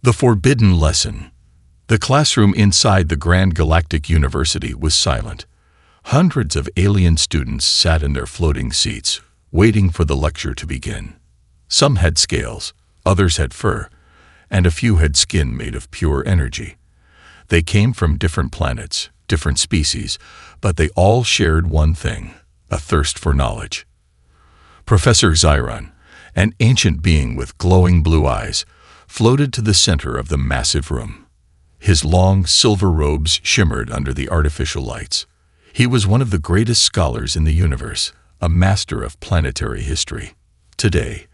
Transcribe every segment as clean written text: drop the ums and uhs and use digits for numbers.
The forbidden lesson. The classroom inside the Grand Galactic University was silent. Hundreds of alien students sat in their floating seats, waiting for the lecture to begin. Some had scales, others had fur, and a few had skin made of pure energy. They came from different planets, different species, but they all shared one thing: a thirst for knowledge. Professor Xiron, an ancient being with glowing blue eyes, floated to the center of the massive room. His long, silver robes shimmered under the artificial lights. He was one of the greatest scholars in the universe, a master of planetary history. Today,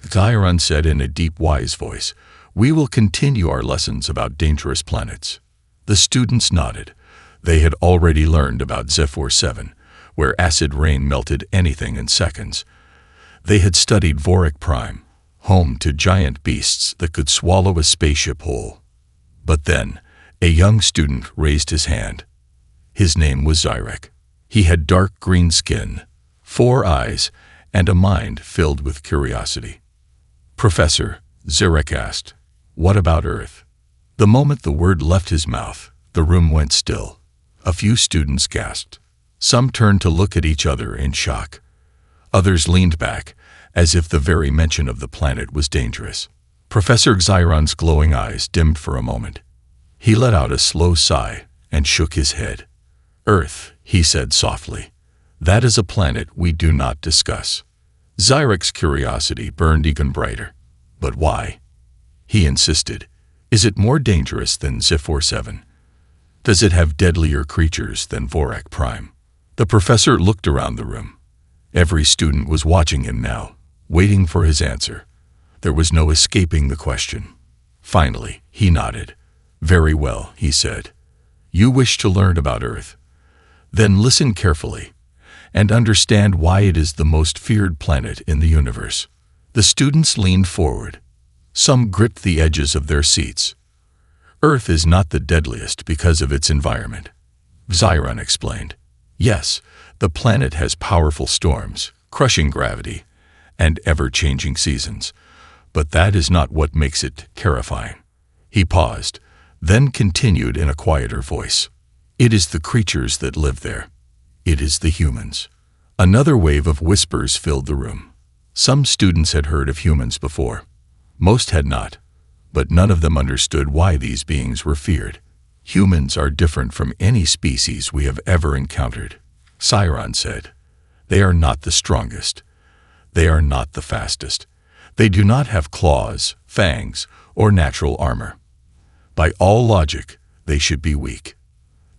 Xiron said in a deep, wise voice, "We will continue our lessons about dangerous planets." The students nodded. They had already learned about HFY, where acid rain melted anything in seconds. They had studied Vorik Prime, home to giant beasts that could swallow a spaceship whole. But then, a young student raised his hand. His name was Zyrek. He had dark green skin, 4 eyes, and a mind filled with curiosity. "Professor," Zyrek asked, "what about Earth?" The moment the word left his mouth, the room went still. A few students gasped. Some turned to look at each other in shock. Others leaned back, as if the very mention of the planet was dangerous. Professor Xiron's glowing eyes dimmed for a moment. He let out a slow sigh and shook his head. "Earth," he said softly. "That is a planet we do not discuss." Zyrek's curiosity burned even brighter. "But why?" He insisted. "Is it more dangerous than HFY? Does it have deadlier creatures than Vorik Prime?" The professor looked around the room. Every student was watching him now, waiting for his answer. There was no escaping the question. Finally, he nodded. "Very well," he said. "You wish to learn about Earth. Then listen carefully and understand why it is the most feared planet in the universe." The students leaned forward. Some gripped the edges of their seats. "Earth is not the deadliest because of its environment," Xiron explained. "Yes, the planet has powerful storms, crushing gravity, and ever-changing seasons. But that is not what makes it terrifying." He paused, then continued in a quieter voice. "It is the creatures that live there. It is the humans." Another wave of whispers filled the room. Some students had heard of humans before. Most had not, but none of them understood why these beings were feared. "Humans are different from any species we have ever encountered," Xiron said. "They are not the strongest. They are not the fastest. They do not have claws, fangs, or natural armor. By all logic, they should be weak."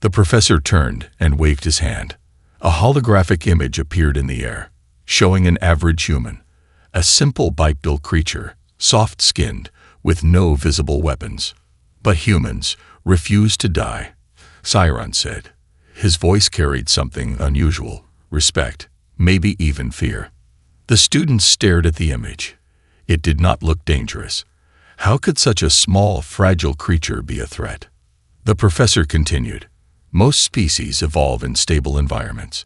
The professor turned and waved his hand. A holographic image appeared in the air, showing an average human, a simple bipedal creature, soft-skinned, with no visible weapons. "But humans refuse to die," Xiron said. His voice carried something unusual: respect, maybe even fear. The students stared at the image. It did not look dangerous. How could such a small, fragile creature be a threat? The professor continued. "Most species evolve in stable environments.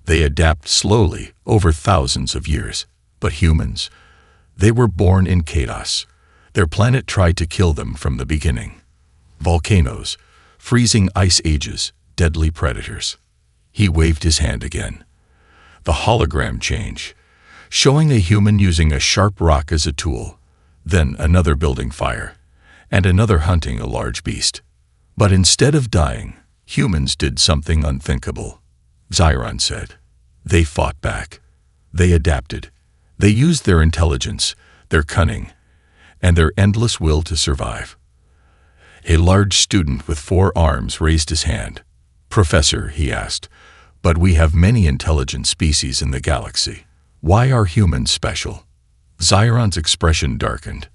They adapt slowly over thousands of years. But humans, they were born in chaos. Their planet tried to kill them from the beginning. Volcanoes, freezing ice ages, deadly predators." He waved his hand again. The hologram changed, showing a human using a sharp rock as a tool, then another building fire, and another hunting a large beast. "But instead of dying, humans did something unthinkable," Xiron said. "They fought back. They adapted. They used their intelligence, their cunning, and their endless will to survive." A large student with 4 arms raised his hand. "Professor," he asked, "but we have many intelligent species in the galaxy. Why are humans special?" Xiron's expression darkened.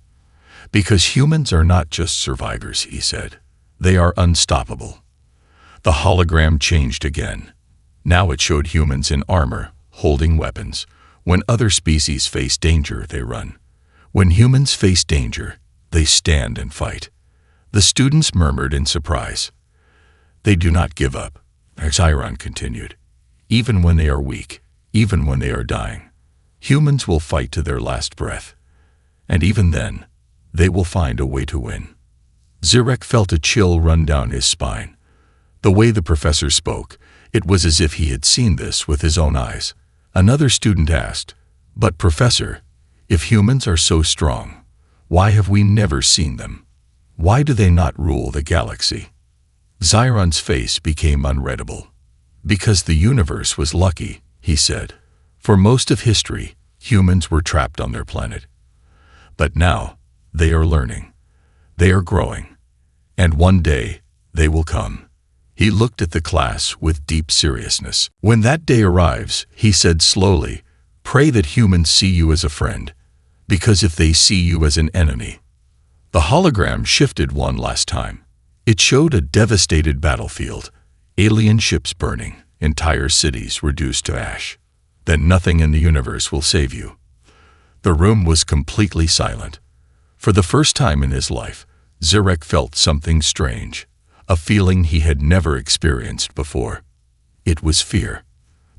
"Because humans are not just survivors," he said. "They are unstoppable." The hologram changed again. Now it showed humans in armor, holding weapons. When other species face danger, they run. When humans face danger, they stand and fight. The students murmured in surprise. "They do not give up," Xiron continued. "Even when they are weak, even when they are dying, humans will fight to their last breath. And even then, they will find a way to win." Zirek felt a chill run down his spine. The way the professor spoke, it was as if he had seen this with his own eyes. Another student asked, "But professor, if humans are so strong, why have we never seen them? Why do they not rule the galaxy?" Xiron's face became unreadable. "Because the universe was lucky," he said. "For most of history, humans were trapped on their planet. But now, they are learning. They are growing. And one day, they will come." He looked at the class with deep seriousness. "When that day arrives," he said slowly, "pray that humans see you as a friend, because if they see you as an enemy." The hologram shifted one last time. It showed a devastated battlefield, alien ships burning, entire cities reduced to ash. "Then nothing in the universe will save you." The room was completely silent. For the first time in his life, Zirek felt something strange, a feeling he had never experienced before. It was fear.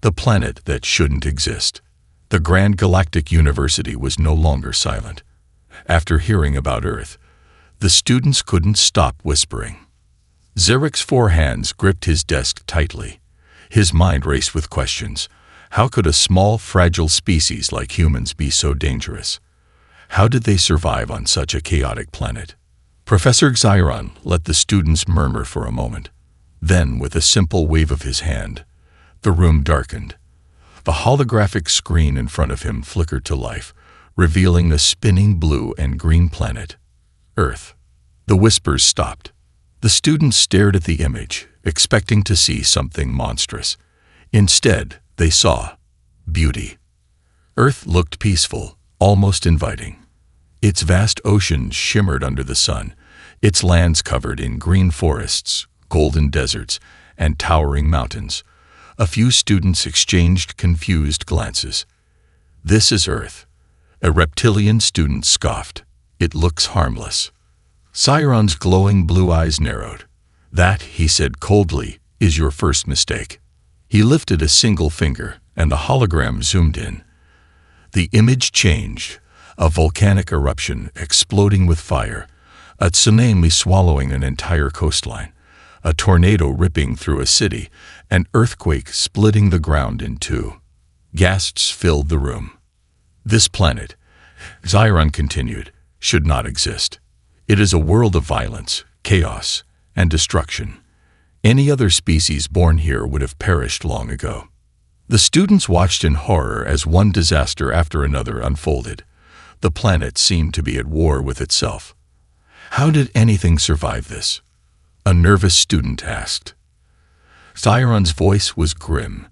The planet that shouldn't exist. The Grand Galactic University was no longer silent. After hearing about Earth, the students couldn't stop whispering. Zirek's four hands gripped his desk tightly. His mind raced with questions. How could a small, fragile species like humans be so dangerous? How did they survive on such a chaotic planet? Professor Xiron let the students murmur for a moment. Then, with a simple wave of his hand, the room darkened. The holographic screen in front of him flickered to life, revealing a spinning blue and green planet. Earth. The whispers stopped. The students stared at the image, expecting to see something monstrous. Instead, they saw beauty. Earth looked peaceful, almost inviting. Its vast oceans shimmered under the sun, its lands covered in green forests, golden deserts, and towering mountains. A few students exchanged confused glances. "This is Earth." A reptilian student scoffed. "It looks harmless." Xiron's glowing blue eyes narrowed. "That," he said coldly, "is your first mistake." He lifted a single finger, and the hologram zoomed in. The image changed, a volcanic eruption exploding with fire, a tsunami swallowing an entire coastline, a tornado ripping through a city, an earthquake splitting the ground in two. Gasps filled the room. "This planet," Xiron continued, "should not exist. It is a world of violence, chaos, and destruction. Any other species born here would have perished long ago." The students watched in horror as one disaster after another unfolded. The planet seemed to be at war with itself. "How did anything survive this?" a nervous student asked. Xiron's voice was grim.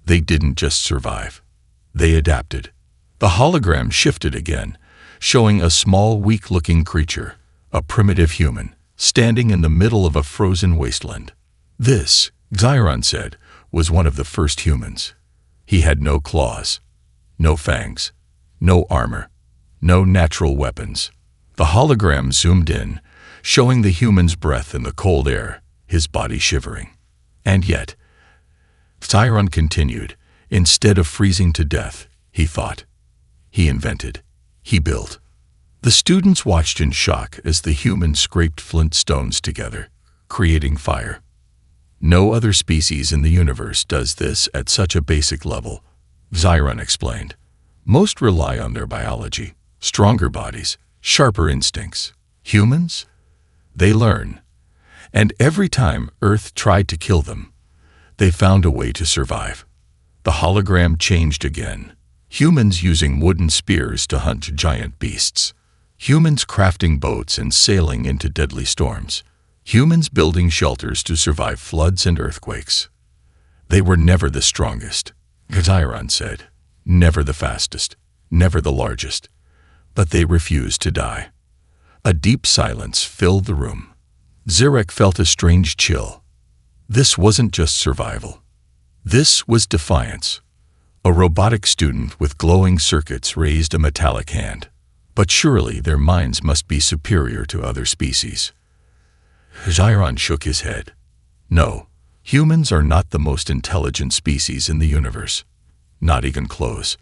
"They didn't just survive. They adapted." The hologram shifted again, showing a small, weak-looking creature, a primitive human, standing in the middle of a frozen wasteland. "This," Xiron said, "was one of the first humans. He had no claws, no fangs, no armor, no natural weapons." The hologram zoomed in, showing the human's breath in the cold air, his body shivering. "And yet," Xiron continued, "instead of freezing to death, he thought. He invented. He built." The students watched in shock as the human scraped flint stones together, creating fire. "No other species in the universe does this at such a basic level," Xiron explained. "Most rely on their biology, stronger bodies, sharper instincts. Humans? They learn. And every time Earth tried to kill them, they found a way to survive." The hologram changed again. Humans using wooden spears to hunt giant beasts. Humans crafting boats and sailing into deadly storms. Humans building shelters to survive floods and earthquakes. "They were never the strongest," Xiron said. "Never the fastest, never the largest. But they refused to die." A deep silence filled the room. Zirek felt a strange chill. This wasn't just survival. This was defiance. A robotic student with glowing circuits raised a metallic hand. "But surely their minds must be superior to other species." Xiron shook his head. "No, humans are not the most intelligent species in the universe. Not even close."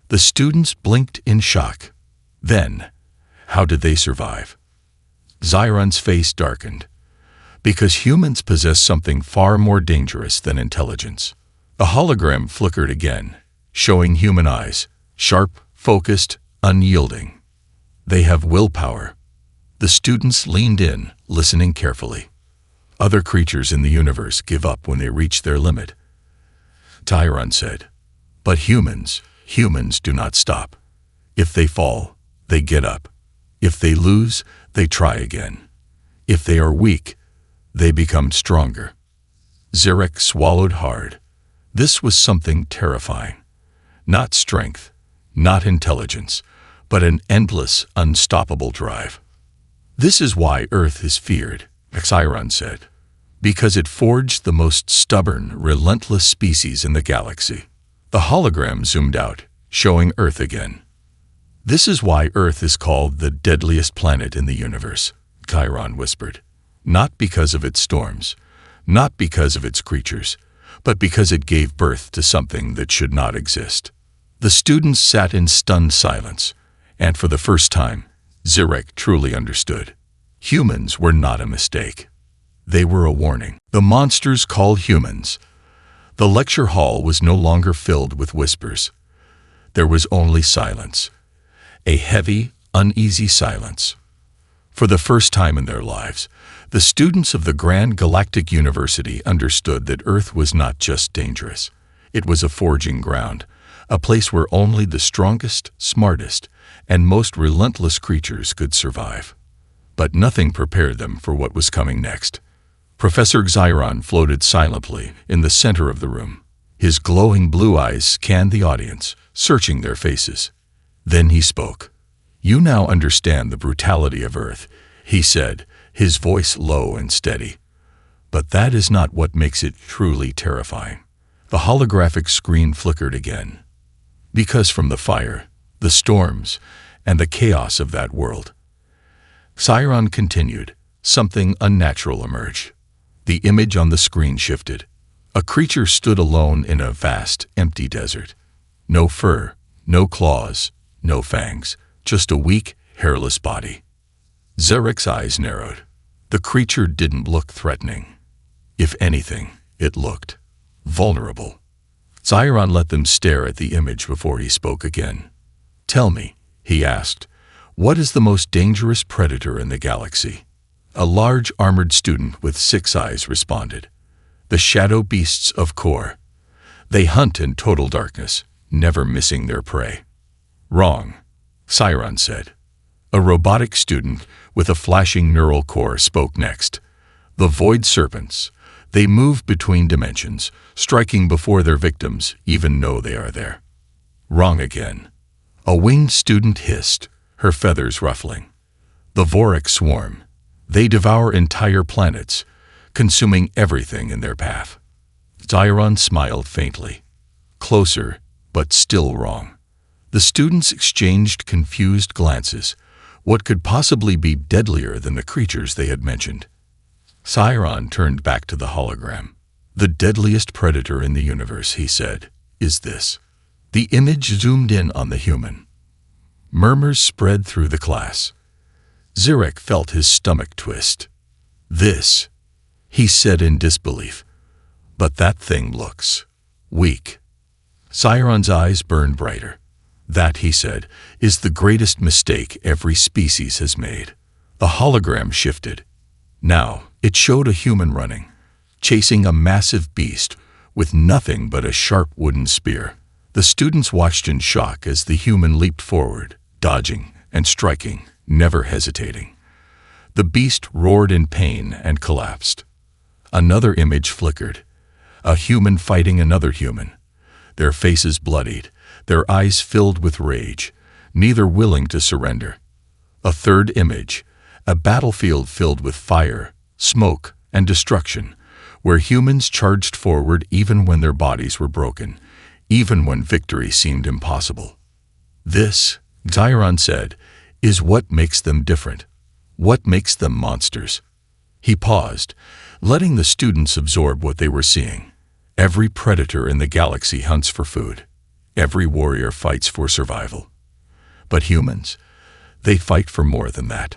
The students blinked in shock. Then, how did they survive? Zyron's face darkened. Because humans possess something far more dangerous than intelligence. A hologram flickered again, showing human eyes, sharp, focused, unyielding. They have willpower. The students leaned in, listening carefully. Other creatures in the universe give up when they reach their limit. Zyron said, but humans do not stop. If they fall, they get up. If they lose, they try again. If they are weak, they become stronger. Zurek swallowed hard. This was something terrifying. Not strength, not intelligence, but an endless, unstoppable drive. This is why Earth is feared, Zyron said, because it forged the most stubborn, relentless species in the galaxy. The hologram zoomed out, showing Earth again. This is why Earth is called the deadliest planet in the universe, Zyron whispered. Not because of its storms, not because of its creatures, but because it gave birth to something that should not exist. The students sat in stunned silence, and for the first time, Zurek truly understood. Humans were not a mistake. They were a warning. The monsters called humans. The lecture hall was no longer filled with whispers. There was only silence. A heavy, uneasy silence. For the first time in their lives, the students of the Grand Galactic University understood that Earth was not just dangerous. It was a forging ground, a place where only the strongest, smartest, and most relentless creatures could survive. But nothing prepared them for what was coming next. Professor Zyron floated silently in the center of the room. His glowing blue eyes scanned the audience, searching their faces. Then he spoke. "You now understand the brutality of Earth," he said, his voice low and steady. "But that is not what makes it truly terrifying." The holographic screen flickered again. Because from the fire, the storms, and the chaos of that world, Zyron continued, something unnatural emerged. The image on the screen shifted. A creature stood alone in a vast, empty desert. No fur, no claws, no fangs, just a weak, hairless body. Zurek's eyes narrowed. The creature didn't look threatening. If anything, it looked vulnerable. Zyron let them stare at the image before he spoke again. "Tell me," he asked, "what is the most dangerous predator in the galaxy?" A large armored student with 6 eyes responded. "The shadow beasts of Kor. They hunt in total darkness, never missing their prey." "Wrong," Zyron said. A robotic student with a flashing neural core spoke next. "The void serpents. They move between dimensions, striking before their victims even know they are there." "Wrong again." A winged student hissed, her feathers ruffling. "The Vorik swarm. They devour entire planets, consuming everything in their path." Zyron smiled faintly. Closer, but still wrong. The students exchanged confused glances. What could possibly be deadlier than the creatures they had mentioned? Zyron turned back to the hologram. "The deadliest predator in the universe," he said, "is this." The image zoomed in on the human. Murmurs spread through the class. Zurek felt his stomach twist. "This," he said in disbelief. "But that thing looks weak." Zyron's eyes burned brighter. "That," he said, "is the greatest mistake every species has made." The hologram shifted. Now, it showed a human running, chasing a massive beast with nothing but a sharp wooden spear. The students watched in shock as the human leaped forward, dodging and striking, never hesitating. The beast roared in pain and collapsed. Another image flickered. A human fighting another human. Their faces bloodied, their eyes filled with rage, neither willing to surrender. A third image, a battlefield filled with fire, smoke, and destruction, where humans charged forward even when their bodies were broken, even when victory seemed impossible. "This," Zyron said, "is what makes them different, what makes them monsters." He paused, letting the students absorb what they were seeing. Every predator in the galaxy hunts for food. Every warrior fights for survival. But humans, they fight for more than that.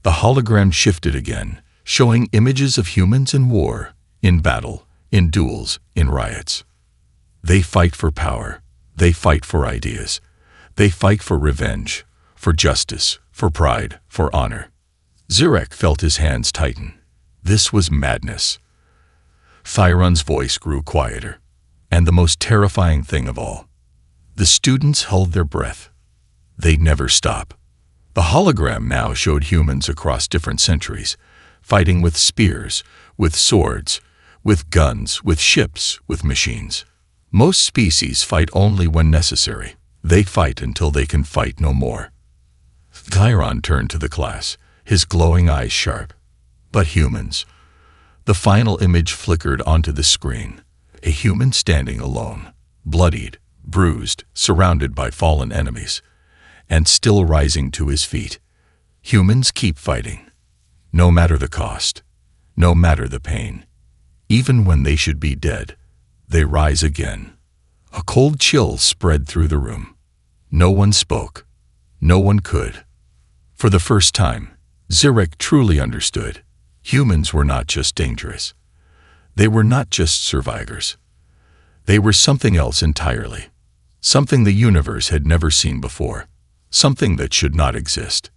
The hologram shifted again, showing images of humans in war, in battle, in duels, in riots. They fight for power. They fight for ideas. They fight for revenge, for justice, for pride, for honor. Zurek felt his hands tighten. This was madness. Thyron's voice grew quieter. And the most terrifying thing of all, the students held their breath. They'd never stop. The hologram now showed humans across different centuries, fighting with spears, with swords, with guns, with ships, with machines. Most species fight only when necessary. They fight until they can fight no more. Thyron turned to the class, his glowing eyes sharp. But humans. The final image flickered onto the screen. A human standing alone, bloodied, bruised, surrounded by fallen enemies, and still rising to his feet. Humans keep fighting, no matter the cost, no matter the pain. Even when they should be dead, they rise again. A cold chill spread through the room. No one spoke. No one could. For the first time, Zurek truly understood. Humans were not just dangerous. They were not just survivors. They were something else entirely. Something the universe had never seen before. Something that should not exist.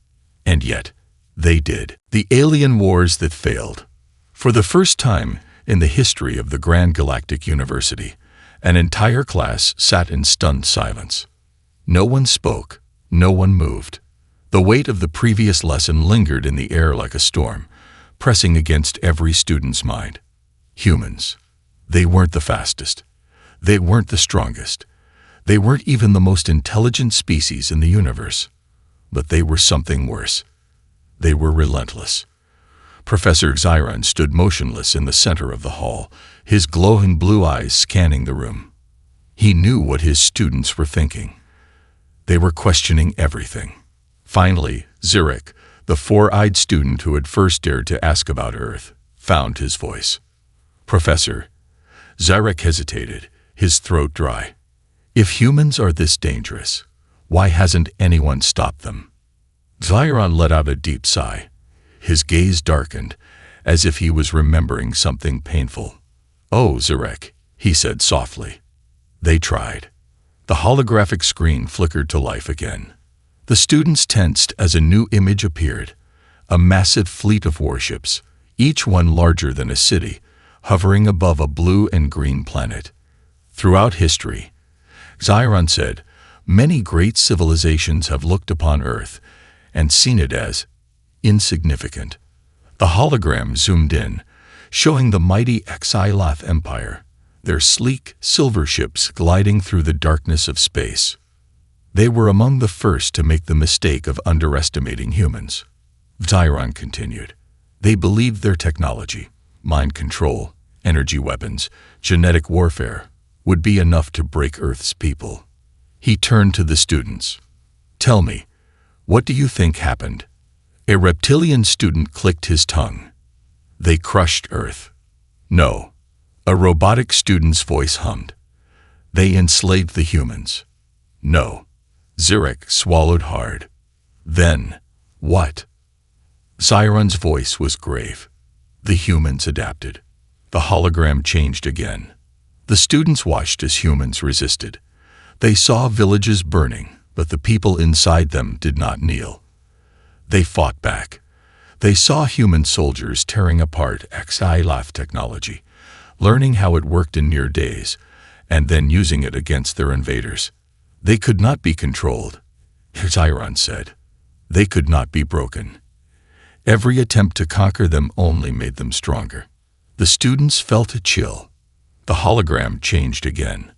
And yet, they did. The alien wars that failed. For the first time in the history of the Grand Galactic University, an entire class sat in stunned silence. No one spoke. No one moved. The weight of the previous lesson lingered in the air like a storm, pressing against every student's mind. Humans. They weren't the fastest. They weren't the strongest. They weren't even the most intelligent species in the universe. But they were something worse. They were relentless. Professor Xiron stood motionless in the center of the hall, his glowing blue eyes scanning the room. He knew what his students were thinking. They were questioning everything. Finally, Zurek, the four-eyed student who had first dared to ask about Earth, found his voice. Professor. Zurek hesitated, his throat dry. If humans are this dangerous, why hasn't anyone stopped them? Xiron let out a deep sigh. His gaze darkened, as if he was remembering something painful. Oh, Zurek, he said softly. They tried. The holographic screen flickered to life again. The students tensed as a new image appeared. A massive fleet of warships, each one larger than a city, hovering above a blue and green planet. Throughout history, Xiron said, many great civilizations have looked upon Earth and seen it as insignificant. The hologram zoomed in, showing the mighty HFY Empire, their sleek silver ships gliding through the darkness of space. They were among the first to make the mistake of underestimating humans. Xiron continued. They believed their technology, mind control, energy weapons, genetic warfare, would be enough to break Earth's people. He turned to the students. Tell me, what do you think happened? A reptilian student clicked his tongue. They crushed Earth. No. A robotic student's voice hummed. They enslaved the humans. No. Zurek swallowed hard. Then, what? Xiron's voice was grave. The humans adapted. The hologram changed again. The students watched as humans resisted. They saw villages burning, but the people inside them did not kneel. They fought back. They saw human soldiers tearing apart HFY technology, learning how it worked in mere days, and then using it against their invaders. They could not be controlled, Xiron said. They could not be broken. Every attempt to conquer them only made them stronger. The students felt a chill. The hologram changed again.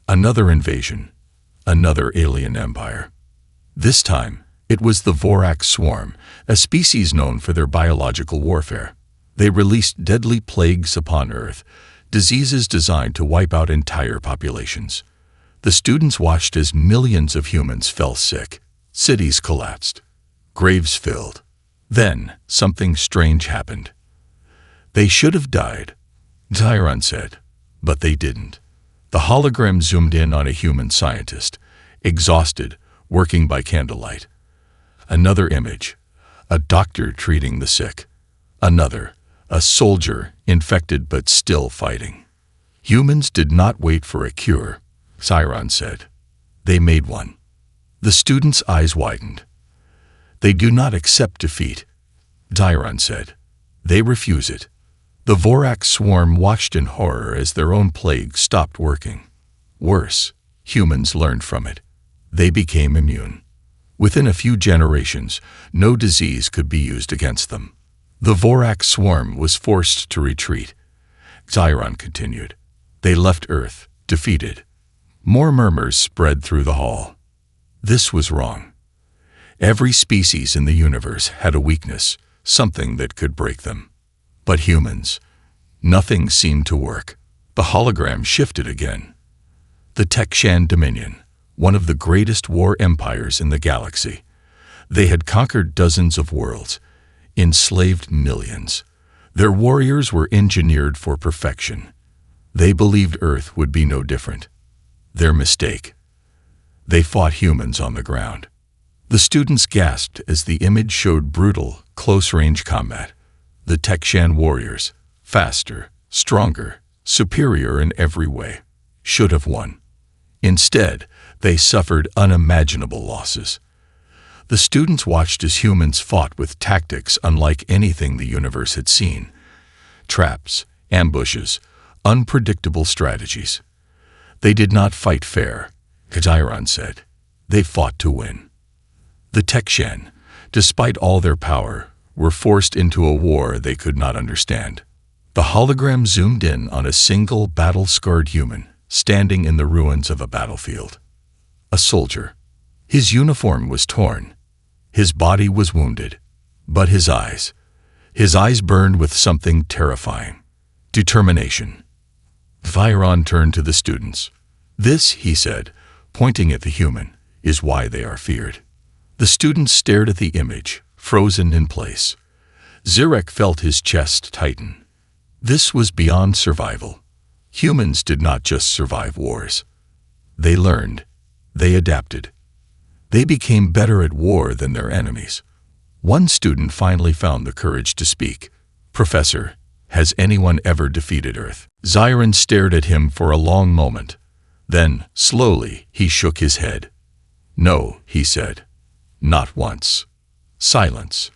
Another invasion. Another alien empire. This time, it was the Vorax swarm, a species known for their biological warfare. They released deadly plagues upon Earth, diseases designed to wipe out entire populations. The students watched as millions of humans fell sick. Cities collapsed. Graves filled. Then, something strange happened. They should have died, Xiron said, but they didn't. The hologram zoomed in on a human scientist, exhausted, working by candlelight. Another image. a doctor treating the sick. Another, a soldier, infected but still fighting. Humans did not wait for a cure, Chiron said. They made one. The student's eyes widened. They do not accept defeat, Chiron said. They refuse it. The Vorax swarm watched in horror as their own plague stopped working. Worse, humans learned from it. They became immune. Within a few generations, no disease could be used against them. The Vorax swarm was forced to retreat. Chiron continued. They left Earth, defeated. More murmurs spread through the hall. This was wrong. Every species in the universe had a weakness, something that could break them. But humans, nothing seemed to work. The hologram shifted again. The Texan Dominion, one of the greatest war empires in the galaxy. They had conquered dozens of worlds, enslaved millions. Their warriors were engineered for perfection. They believed Earth would be no different. Their mistake. They fought humans on the ground. The students gasped as the image showed brutal, close-range combat. The Texan warriors, faster, stronger, superior in every way, should have won. Instead, they suffered unimaginable losses. The students watched as humans fought with tactics unlike anything the universe had seen. Traps, ambushes, unpredictable strategies. They did not fight fair, Chiron said. They fought to win. The Texan, despite all their power, were forced into a war they could not understand. The hologram zoomed in on a single battle-scarred human standing in the ruins of a battlefield. A soldier. His uniform was torn. His body was wounded. But his eyes burned with something terrifying. Determination. Chiron turned to the students. This, he said, pointing at the human, is why they are feared. The students stared at the image, frozen in place. Zirek felt his chest tighten. This was beyond survival. Humans did not just survive wars. They learned. They adapted. They became better at war than their enemies. One student finally found the courage to speak. "Professor, has anyone ever defeated Earth?" Chiron stared at him for a long moment. Then, slowly, he shook his head. "No," he said. "Not once." Silence.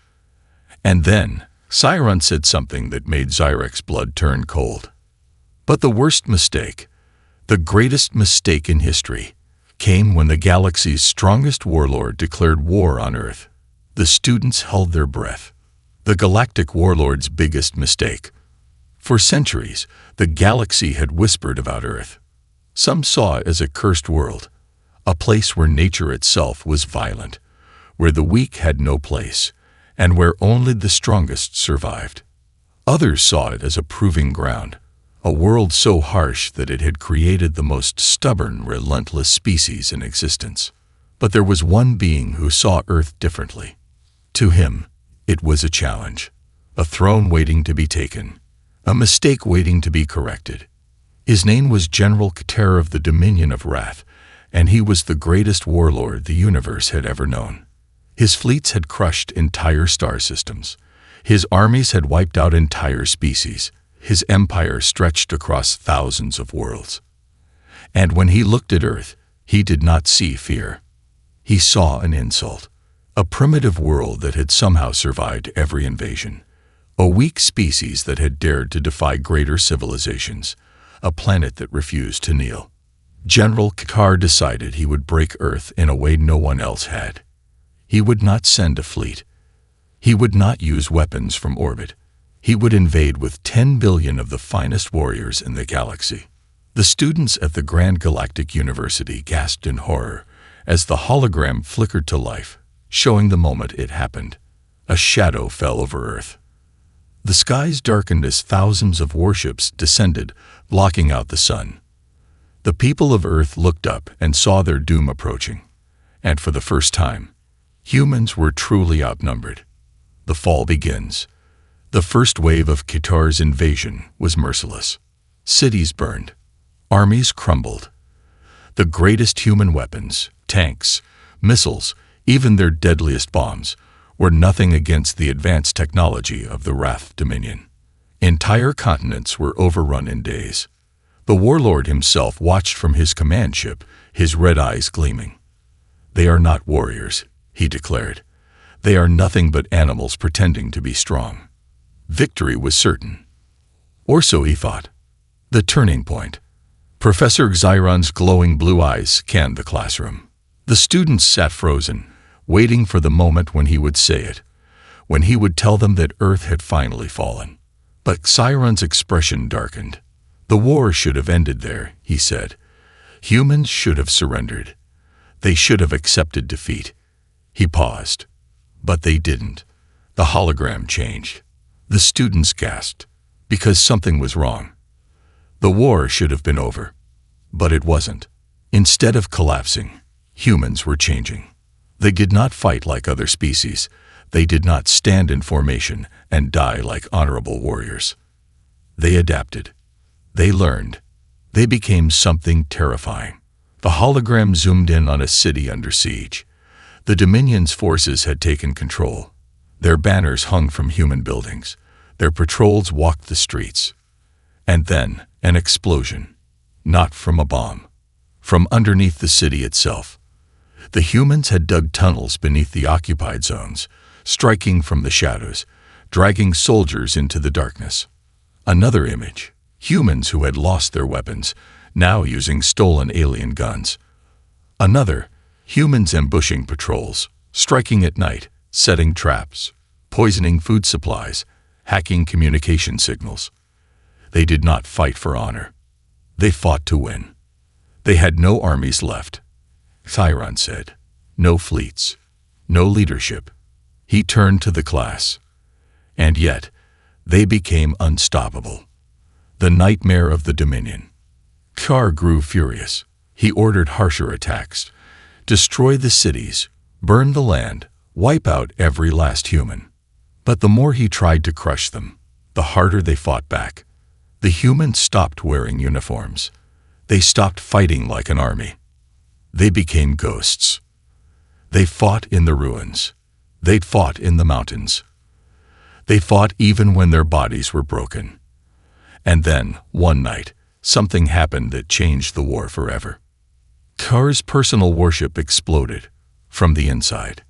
And then, Chiron said something that made Zyrek's blood turn cold. But the worst mistake, the greatest mistake in history, came when the galaxy's strongest warlord declared war on Earth. The students held their breath. The galactic warlord's biggest mistake. For centuries, the galaxy had whispered about Earth. Some saw it as a cursed world, a place where nature itself was violent, where the weak had no place, and where only the strongest survived. Others saw it as a proving ground, a world so harsh that it had created the most stubborn, relentless species in existence. But there was one being who saw Earth differently. To him, it was a challenge, a throne waiting to be taken, a mistake waiting to be corrected. His name was General Kater of the Dominion of Wrath, and he was the greatest warlord the universe had ever known. His fleets had crushed entire star systems. His armies had wiped out entire species. His empire stretched across thousands of worlds. And when he looked at Earth, he did not see fear. He saw an insult, a primitive world that had somehow survived every invasion, a weak species that had dared to defy greater civilizations, a planet that refused to kneel. General Kater decided he would break Earth in a way no one else had. He would not send a fleet. He would not use weapons from orbit. He would invade with 10 billion of the finest warriors in the galaxy. The students at the Grand Galactic University gasped in horror as the hologram flickered to life, showing the moment it happened. A shadow fell over Earth. The skies darkened as thousands of warships descended, blocking out the sun. The people of Earth looked up and saw their doom approaching. And for the first time, humans were truly outnumbered. The fall begins. The first wave of Kater's invasion was merciless. Cities burned. Armies crumbled. The greatest human weapons, tanks, missiles, even their deadliest bombs, were nothing against the advanced technology of the Wrath Dominion. Entire continents were overrun in days. The warlord himself watched from his command ship, his red eyes gleaming. "They are not warriors," he declared. "They are nothing but animals pretending to be strong." Victory was certain. Or so he thought. The turning point. Professor Xiron's glowing blue eyes scanned the classroom. The students sat frozen, waiting for the moment when he would say it, when he would tell them that Earth had finally fallen. But Xiron's expression darkened. "The war should have ended there," he said. "Humans should have surrendered. They should have accepted defeat." He paused. But they didn't. The hologram changed. The students gasped, because something was wrong. The war should have been over. But it wasn't. Instead of collapsing, humans were changing. They did not fight like other species. They did not stand in formation and die like honorable warriors. They adapted. They learned. They became something terrifying. The hologram zoomed in on a city under siege. The Dominion's forces had taken control. Their banners hung from human buildings. Their patrols walked the streets. And then, an explosion. Not from a bomb. From underneath the city itself. The humans had dug tunnels beneath the occupied zones, striking from the shadows, dragging soldiers into the darkness. Another image. Humans who had lost their weapons, now using stolen alien guns. Another. Humans ambushing patrols, striking at night, setting traps, poisoning food supplies, hacking communication signals. They did not fight for honor. They fought to win. They had no armies left. Xiron said. No fleets. No leadership. He turned to the class. And yet, they became unstoppable. The nightmare of the Dominion. Kar grew furious. He ordered harsher attacks. Destroy the cities, burn the land, wipe out every last human. But the more he tried to crush them, the harder they fought back. The humans stopped wearing uniforms. They stopped fighting like an army. They became ghosts. They fought in the ruins. They fought in the mountains. They fought even when their bodies were broken. And then, one night, something happened that changed the war forever. Kar's personal worship exploded from the inside.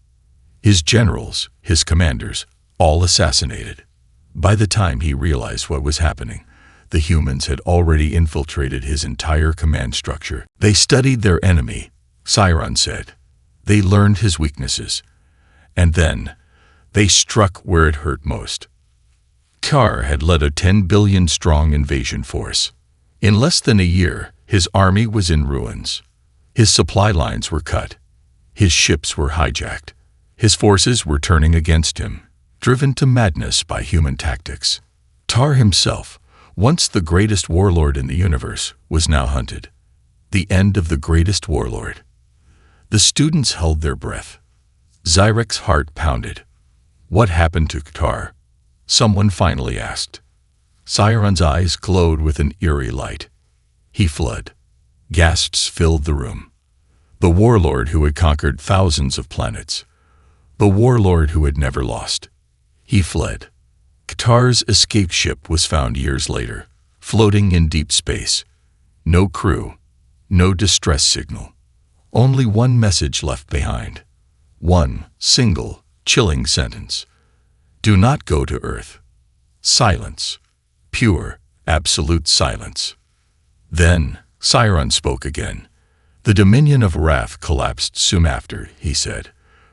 His generals, his commanders, all assassinated. By the time he realized what was happening, the humans had already infiltrated his entire command structure. They studied their enemy, Xiron said. They learned his weaknesses. And then, they struck where it hurt most. Kar had led a 10 billion-strong invasion force. In less than a year, his army was in ruins. His supply lines were cut. His ships were hijacked. His forces were turning against him, driven to madness by human tactics. Tar himself, once the greatest warlord in the universe, was now hunted. The end of the greatest warlord. The students held their breath. Zyrek's heart pounded. What happened to Tar? Someone finally asked. Xiron's eyes glowed with an eerie light. He fled. Gasps filled the room. The warlord who had conquered thousands of planets. The warlord who had never lost. He fled. Qatar's escape ship was found years later, floating in deep space. No crew, no distress signal. Only one message left behind. One single, chilling sentence. Do not go to Earth. Silence. Pure, absolute silence. Then, Xiron spoke again. The Dominion of Wrath collapsed soon after, he said.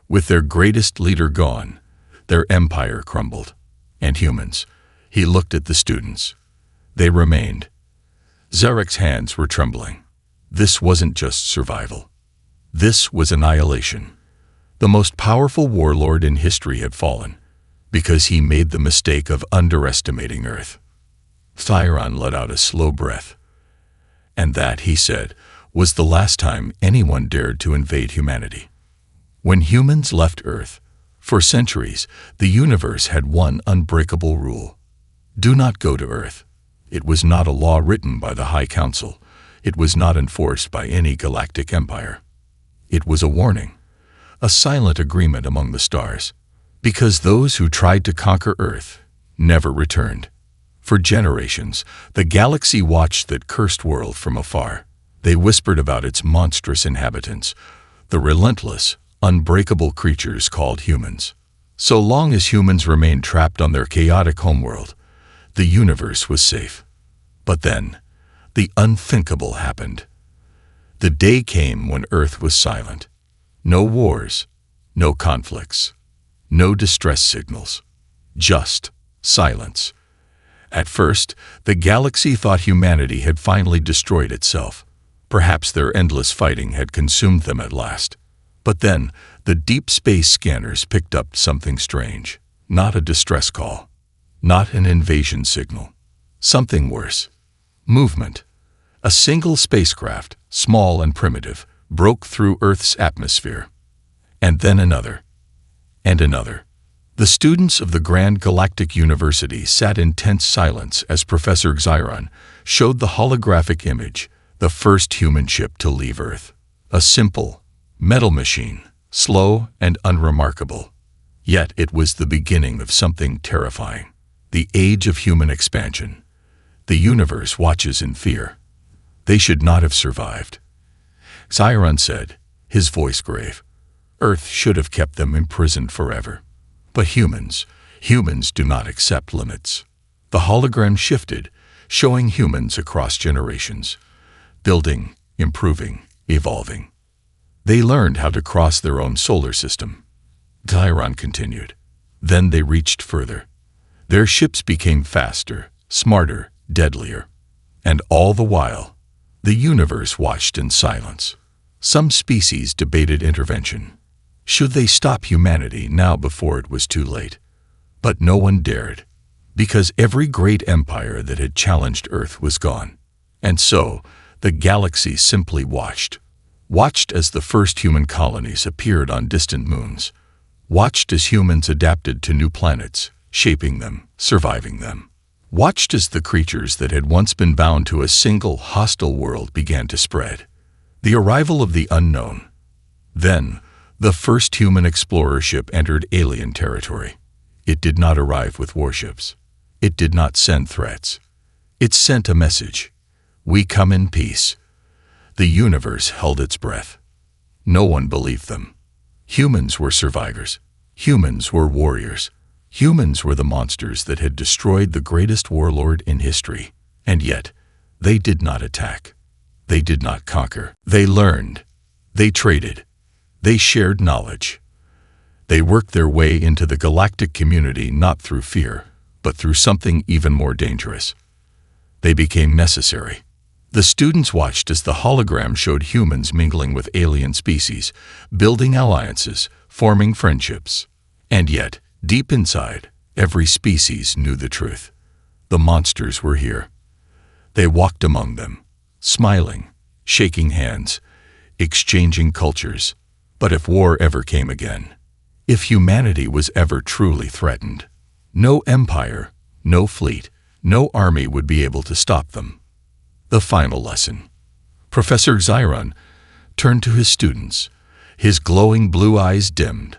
With their greatest leader gone, their empire crumbled. And humans. He looked at the students. They remained. Zarek's hands were trembling. This wasn't just survival. This was annihilation. The most powerful warlord in history had fallen, because he made the mistake of underestimating Earth. Xiron let out a slow breath. And that, he said, was the last time anyone dared to invade humanity. When humans left Earth, for centuries, the universe had one unbreakable rule. Do not go to Earth. It was not a law written by the High Council. It was not enforced by any galactic empire. It was a warning, a silent agreement among the stars. Because those who tried to conquer Earth never returned. For generations, the galaxy watched that cursed world from afar. They whispered about its monstrous inhabitants, the relentless, unbreakable creatures called humans. So long as humans remained trapped on their chaotic homeworld, the universe was safe. But then, the unthinkable happened. The day came when Earth was silent. No wars, no conflicts, no distress signals, just silence. At first, the galaxy thought humanity had finally destroyed itself. Perhaps their endless fighting had consumed them at last. But then, the deep space scanners picked up something strange. Not a distress call. Not an invasion signal. Something worse. Movement. A single spacecraft, small and primitive, broke through Earth's atmosphere. And then another. And another. The students of the Grand Galactic University sat in tense silence as Professor Xiron showed the holographic image, the first human ship to leave Earth. A simple, metal machine, slow and unremarkable. Yet it was the beginning of something terrifying. The age of human expansion. The universe watches in fear. They should not have survived. Xiron said, his voice grave. Earth should have kept them imprisoned forever. But humans do not accept limits. The hologram shifted, showing humans across generations, building, improving, evolving. They learned how to cross their own solar system. Xiron continued. Then they reached further. Their ships became faster, smarter, deadlier. And all the while, the universe watched in silence. Some species debated intervention. Should they stop humanity now before it was too late? But no one dared, because every great empire that had challenged Earth was gone. And so, the galaxy simply watched as the first human colonies appeared on distant moons, watched as humans adapted to new planets, shaping them, surviving them, watched as the creatures that had once been bound to a single hostile world began to spread. The arrival of the unknown. Then, the first human explorer ship entered alien territory. It did not arrive with warships. It did not send threats. It sent a message. We come in peace. The universe held its breath. No one believed them. Humans were survivors. Humans were warriors. Humans were the monsters that had destroyed the greatest warlord in history. And yet, they did not attack. They did not conquer. They learned. They traded. They shared knowledge. They worked their way into the galactic community not through fear, but through something even more dangerous. They became necessary. The students watched as the hologram showed humans mingling with alien species, building alliances, forming friendships. And yet, deep inside, every species knew the truth. The monsters were here. They walked among them, smiling, shaking hands, exchanging cultures. But if war ever came again, if humanity was ever truly threatened, no empire, no fleet, no army would be able to stop them. The final lesson. Professor Xiron turned to his students, his glowing blue eyes dimmed.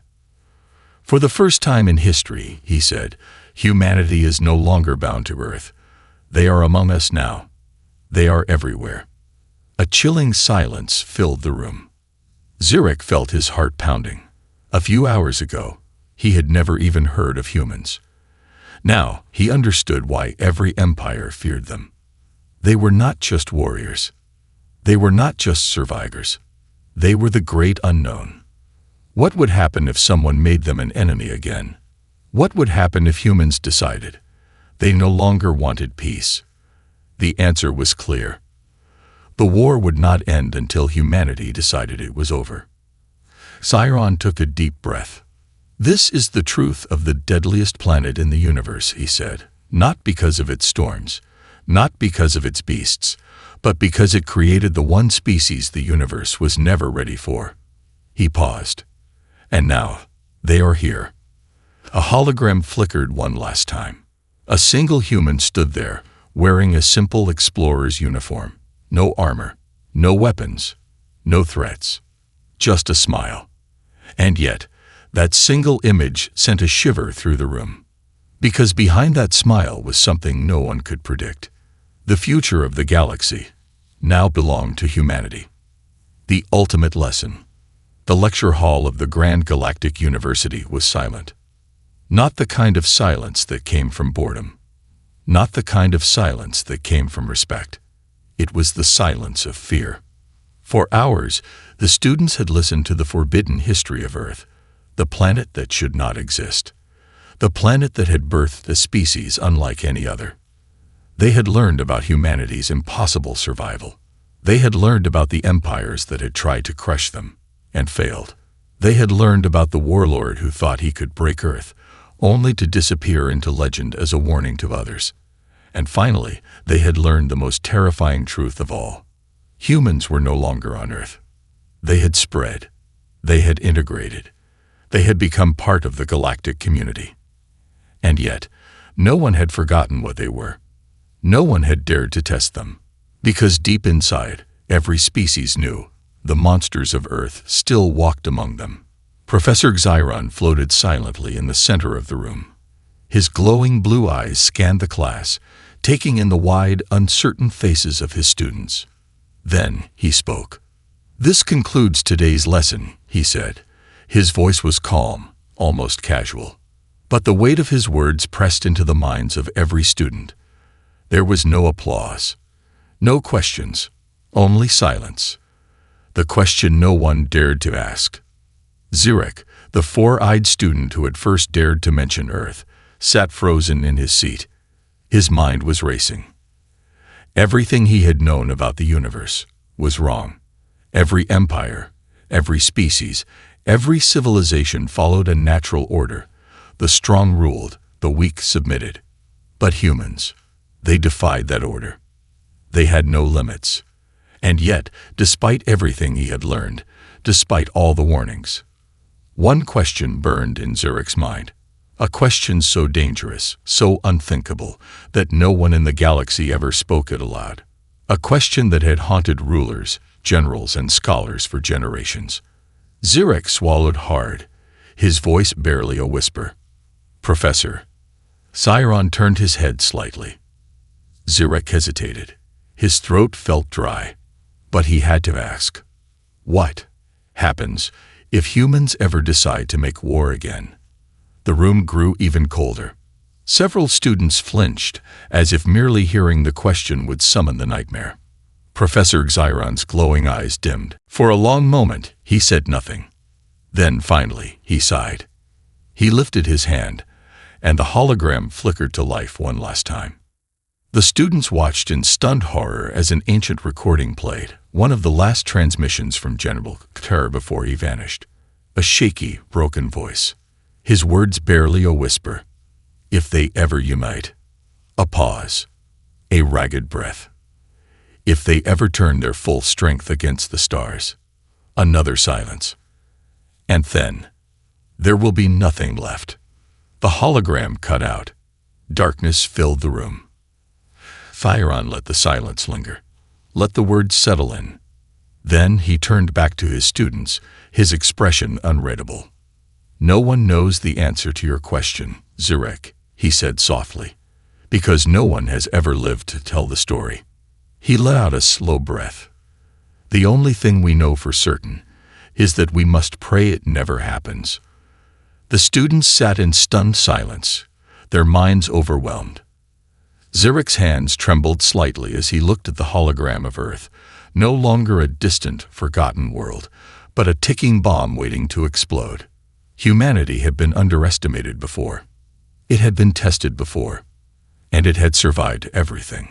For the first time in history, he said, humanity is no longer bound to Earth. They are among us now. They are everywhere. A chilling silence filled the room. Zurich felt his heart pounding. A few hours ago, he had never even heard of humans. Now, he understood why every empire feared them. They were not just warriors. They were not just survivors. They were the great unknown. What would happen if someone made them an enemy again? What would happen if humans decided they no longer wanted peace? The answer was clear. The war would not end until humanity decided it was over. Xiron took a deep breath. This is the truth of the deadliest planet in the universe, he said, not because of its storms, not because of its beasts, but because it created the one species the universe was never ready for. He paused. And now, they are here. A hologram flickered one last time. A single human stood there, wearing a simple explorer's uniform. No armor, no weapons, no threats, just a smile. And yet, That single image sent a shiver through the room. Because behind that smile was something no one could predict. The future of the galaxy now belonged to humanity. The ultimate lesson. The lecture hall of the Grand Galactic University was silent. Not the kind of silence that came from boredom. Not the kind of silence that came from respect. It was the silence of fear. For hours, the students had listened to the forbidden history of Earth, the planet that should not exist, the planet that had birthed a species unlike any other. They had learned about humanity's impossible survival. They had learned about the empires that had tried to crush them and failed. They had learned about the warlord who thought he could break Earth, only to disappear into legend as a warning to others. And finally, they had learned the most terrifying truth of all. Humans were no longer on Earth. They had spread. They had integrated. They had become part of the galactic community. And yet, no one had forgotten what they were. No one had dared to test them. Because deep inside, every species knew the monsters of Earth still walked among them. Professor Xiron floated silently in the center of the room. His glowing blue eyes scanned the class, taking in the wide, uncertain faces of his students. Then he spoke. "This concludes today's lesson," he said. His voice was calm, almost casual. But the weight of his words pressed into the minds of every student. There was no applause, no questions, only silence. The question no one dared to ask. Zurich, the four-eyed student who had first dared to mention Earth, sat frozen in his seat. His mind was racing. Everything he had known about the universe was wrong. Every empire, every species, every civilization followed a natural order. The strong ruled, the weak submitted. But humans, they defied that order. They had no limits. And yet, despite everything he had learned, despite all the warnings, one question burned in Zurich's mind. A question so dangerous, so unthinkable, that no one in the galaxy ever spoke it aloud. A question that had haunted rulers, generals, and scholars for generations. Zurich swallowed hard, his voice barely a whisper. "Professor." Xiron turned his head slightly. Zurich hesitated. His throat felt dry. But he had to ask. What happens if humans ever decide to make war again? The room grew even colder. Several students flinched, as if merely hearing the question would summon the nightmare. Professor Xiron's glowing eyes dimmed. For a long moment, he said nothing. Then, finally, he sighed. He lifted his hand, and the hologram flickered to life one last time. The students watched in stunned horror as an ancient recording played, one of the last transmissions from General Kter before he vanished. A shaky, broken voice. His words barely a whisper. If they ever unite. A pause. A ragged breath. If they ever turn their full strength against the stars. Another silence. And then, there will be nothing left. The hologram cut out. Darkness filled the room. Xiron let the silence linger. Let the words settle in. Then he turned back to his students, his expression unreadable. No one knows the answer to your question, Zurich, he said softly, because no one has ever lived to tell the story. He let out a slow breath. The only thing we know for certain is that we must pray it never happens. The students sat in stunned silence, their minds overwhelmed. Zurich's hands trembled slightly as he looked at the hologram of Earth, no longer a distant, forgotten world, but a ticking bomb waiting to explode. Humanity had been underestimated before. It had been tested before, and it had survived everything.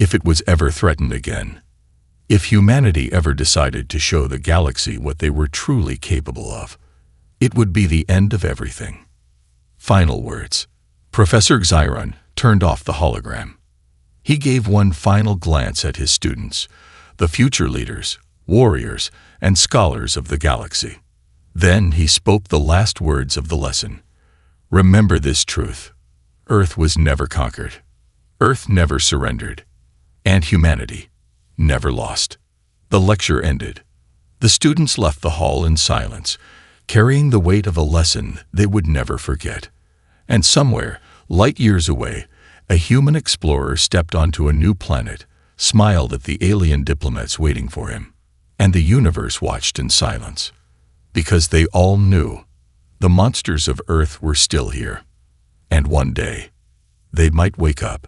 If it was ever threatened again, if humanity ever decided to show the galaxy what they were truly capable of, it would be the end of everything. Final words. Professor Xiron turned off the hologram. He gave one final glance at his students, the future leaders, warriors, and scholars of the galaxy. Then he spoke the last words of the lesson. Remember this truth. Earth was never conquered. Earth never surrendered. And humanity never lost. The lecture ended. The students left the hall in silence, carrying the weight of a lesson they would never forget. And somewhere, light years away, a human explorer stepped onto a new planet, smiled at the alien diplomats waiting for him, and the universe watched in silence. Because they all knew the monsters of Earth were still here. And one day, they might wake up.